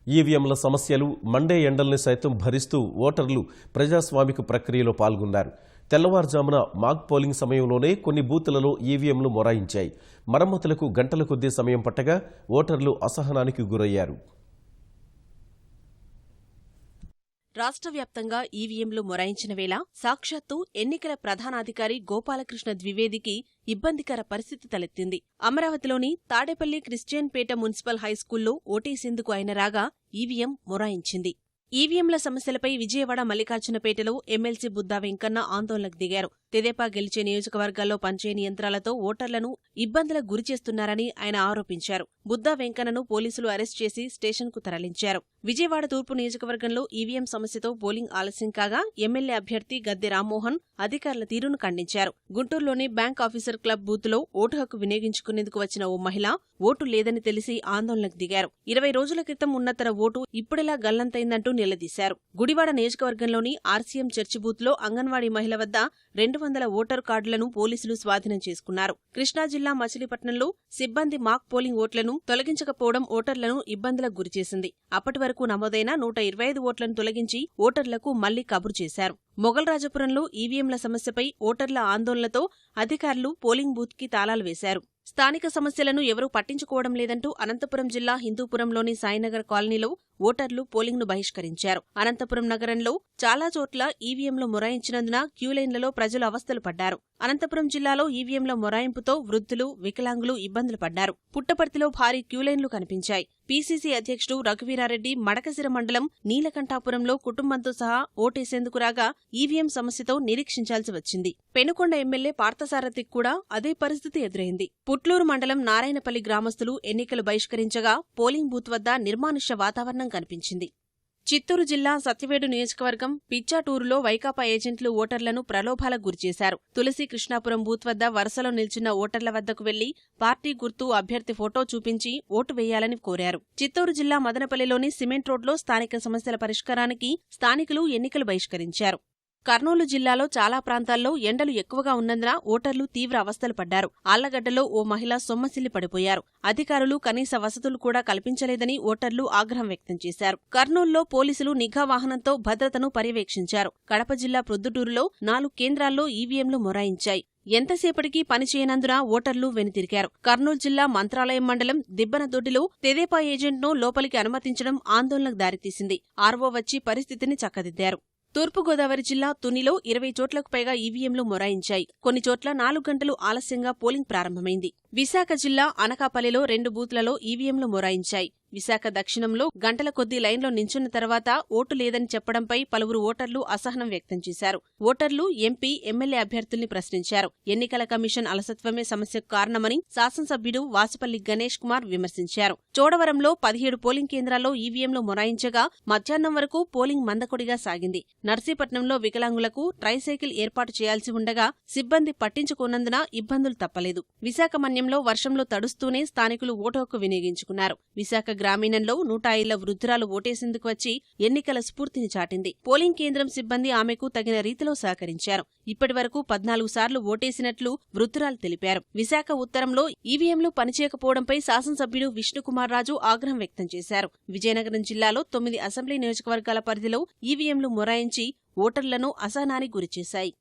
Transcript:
ఈవీఎంల సమస్యలు, మండే ఎండల్ని సైతం భరిస్తూ ఓటర్లు ప్రజాస్వామిక ప్రక్రియలో పాల్గొన్నారు. తెల్లవారుజామున మాక్ పోలింగ్ సమయంలోనే కొన్ని బూతులలో ఈవీఎంలు మొరాయించాయి. మరమ్మతులకు గంటల కొద్దీ సమయం పట్టగా ఓటర్లు అసహనానికి గురయ్యారు. రాష్ట్ర వ్యాప్తంగా ఈవీఎంలు మొరాయించిన వేళ సాక్షాత్తు ఎన్నికల ప్రధానాధికారి గోపాలకృష్ణ ద్వివేదికి ఇబ్బందికర పరిస్థితి తలెత్తింది. అమరావతిలోని తాడేపల్లి క్రిస్టియన్ పేట మున్సిపల్ హైస్కూల్లో ఓటేసేందుకు ఆయన రాగా ఈవీఎం మొరాయించింది. ఈవీఎంల సమస్యలపై విజయవాడ మల్లికార్జునపేటలో ఎమ్మెల్సీ బుద్దా వెంకన్న ఆందోళనకు దిగారు. తెదేపా గెలిచే నియోజకవర్గాల్లో పనిచేయని యంత్రాలతో ఓటర్లను ఇబ్బందులకు గురిచేస్తున్నారని ఆయన ఆరోపించారు. బుద్దా వెంకన్నను పోలీసులు అరెస్ట్ చేసి స్టేషన్కు తరలించారు. విజయవాడ తూర్పు నియోజకవర్గంలో ఈవీఎం సమస్యతో పోలింగ్ ఆలస్యం కాగా ఎమ్మెల్యే అభ్యర్థి గద్దె రామ్మోహన్ అధికారుల తీరును ఖండించారు. గుంటూరులోని బ్యాంక్ ఆఫీసర్ క్లబ్ బూత్లో ఓటు హక్కు వినియోగించుకునేందుకు వచ్చిన ఓ మహిళ ఓటు లేదని తెలిసి ఆందోళనకు దిగారు. 20 రోజుల క్రితం ఉన్న తన ఓటు ఇప్పుడెలా గల్లంతైందంటూ నిలదీశారు. గుడివాడ నియోజకవర్గంలోని ఆర్సీఎం చర్చి బూత్లో అంగన్వాడీ మహిళ వద్ద 200 ఓటరు కార్డులను పోలీసులు స్వాధీనం చేసుకున్నారు. కృష్ణా జిల్లా మచిలీపట్నంలో సిబ్బంది మాక్ పోలింగ్ ఓట్లను తొలగించకపోవడం ఓటర్లను ఇబ్బందులకు గురిచేసింది. అప్పటి వరకు నమోదైన 125 ఓట్లను తొలగించి ఓటర్లకు మళ్లీ కబురు చేశారు. మొగల్రాజపురంలో ఈవీఎంల సమస్యపై ఓటర్ల ఆందోళనతో అధికారులు పోలింగ్ బూత్కి తాళాలు వేశారు. స్థానిక సమస్యలను ఎవరూ పట్టించుకోవడం లేదంటూ అనంతపురం జిల్లా హిందూపురంలోని సాయినగర్ కాలనీలో ఓటర్లు పోలింగ్ను బహిష్కరించారు. అనంతపురం నగరంలో చాలా చోట్ల ఈవీఎంలు మొరాయించినందున క్యూలైన్లలో ప్రజలు అవస్థలు పడ్డారు. అనంతపురం జిల్లాలో ఈవీఎంల మొరాయింపుతో వృద్ధులు, వికలాంగులు ఇబ్బందులు పడ్డారు. పుట్టపర్తిలో భారీ క్యూలైన్లు కనిపించాయి. పీసీసీ అధ్యక్షుడు రఘువీరారెడ్డి మడకసిర మండలం నీలకంఠాపురంలో కుటుంబంతో సహా ఓటేసేందుకు రాగా ఈవీఎం సమస్యతో నిరీక్షించాల్సి వచ్చింది. పెనుకొండ ఎమ్మెల్యే పార్థసారథికి కూడా అదే పరిస్థితి ఎదురైంది. పుట్లూరు మండలం నారాయణపల్లి గ్రామస్తులు ఎన్నికలు బహిష్కరించగా పోలింగ్ బూత్ వద్ద నిర్మానుష్య వాతావరణం కనిపించింది. చిత్తూరు జిల్లా సత్యవేడు నియోజకవర్గం పిచ్చాటూరులో వైకాపా ఏజెంట్లు ఓటర్లను ప్రలోభాలకు గురిచేశారు. తులసి కృష్ణాపురం బూత్ వద్ద వరుసలో నిల్చున్న ఓటర్ల వద్దకు వెళ్లి పార్టీ గుర్తు, అభ్యర్థి ఫోటో చూపించి ఓటు వేయాలని కోరారు. చిత్తూరు జిల్లా మదనపల్లిలోని సిమెంట్ రోడ్లో స్థానిక సమస్యల పరిష్కారానికి స్థానికులు ఎన్నికలు బహిష్కరించారు. కర్నూలు జిల్లాలో చాలా ప్రాంతాల్లో ఎండలు ఎక్కువగా ఉన్నందున ఓటర్లు తీవ్ర అవస్థలు పడ్డారు. ఆళ్లగడ్డలో ఓ మహిళ సొమ్మసిల్లి పడిపోయారు. అధికారులు కనీస వసతులు కూడా కల్పించలేదని ఓటర్లు ఆగ్రహం వ్యక్తం చేశారు. కర్నూలులో పోలీసులు నిఘా వాహనంతో భద్రతను పర్యవేక్షించారు. కడప జిల్లా ప్రొద్దుటూరులో 4 కేంద్రాల్లో ఈవీఎంలు మొరాయించాయి. ఎంతసేపటికి పనిచేయనందున ఓటర్లు వెనుతిరిగారు. కర్నూలు జిల్లా మంత్రాలయం మండలం దిబ్బనదొడ్డిలో తెదేపా ఏజెంట్ను లోపలికి అనుమతించడం ఆందోళనకు దారితీసింది. ఆర్వో వచ్చి పరిస్థితిని చక్కదిద్దారు. తూర్పుగోదావరి జిల్లా తునిలో 20 చోట్లకు పైగా ఈవీఎంలు మొరాయించాయి. కొన్ని చోట్ల 4 గంటలు ఆలస్యంగా పోలింగ్ ప్రారంభమైంది. విశాఖ జిల్లా అనకాపల్లిలో 2 బూత్లలో ఈవీఎంలు మొరాయించాయి. విశాఖ దక్షిణంలో గంటల కొద్దీ లైన్లో నించున్న తర్వాత ఓటు లేదని చెప్పడంపై పలువురు ఓటర్లు అసహనం వ్యక్తం చేశారు. ఓటర్లు ఎంపీ, ఎమ్మెల్యే అభ్యర్థుల్ని ప్రశ్నించారు. ఎన్నికల కమిషన్ అలసత్వమే సమస్యకు కారణమని శాసనసభ్యుడు వాసుపల్లి గణేష్ కుమార్ విమర్శించారు. చోడవరంలో 17 పోలింగ్ కేంద్రాల్లో ఈవీఎంలు మొరాయించగా మధ్యాహ్నం వరకు పోలింగ్ మందకొడిగా సాగింది. నర్సీపట్నంలో వికలాంగులకు ట్రైసైకిల్ ఏర్పాటు చేయాల్సి ఉండగా సిబ్బంది పట్టించుకోనందున ఇబ్బందులు తప్పలేదు. విశాఖ మన్యంలో వర్షంలో తడుస్తూనే స్థానికులు ఓటు హక్కు వినియోగించుకున్నారు. విశాఖ గ్రామీణంలో 105 వృద్ధురాలు ఓటేసేందుకు వచ్చి ఎన్నికల స్ఫూర్తిని చాటింది. పోలింగ్ కేంద్రం సిబ్బంది ఆమెకు తగిన రీతిలో సహకరించారు. ఇప్పటివరకు 14 సార్లు ఓటేసినట్లు వృద్ధురాలు తెలిపారు. విశాఖ ఉత్తరంలో ఈవీఎంలు పనిచేయకపోవడంపై శాసనసభ్యుడు విష్ణుకుమార్ రాజు ఆగ్రహం వ్యక్తం చేశారు. విజయనగరం జిల్లాలో 9 అసెంబ్లీ నియోజకవర్గాల పరిధిలో ఈవీఎంలు మొరాయించి ఓటర్లను అసహనానికి గురిచేశాయి.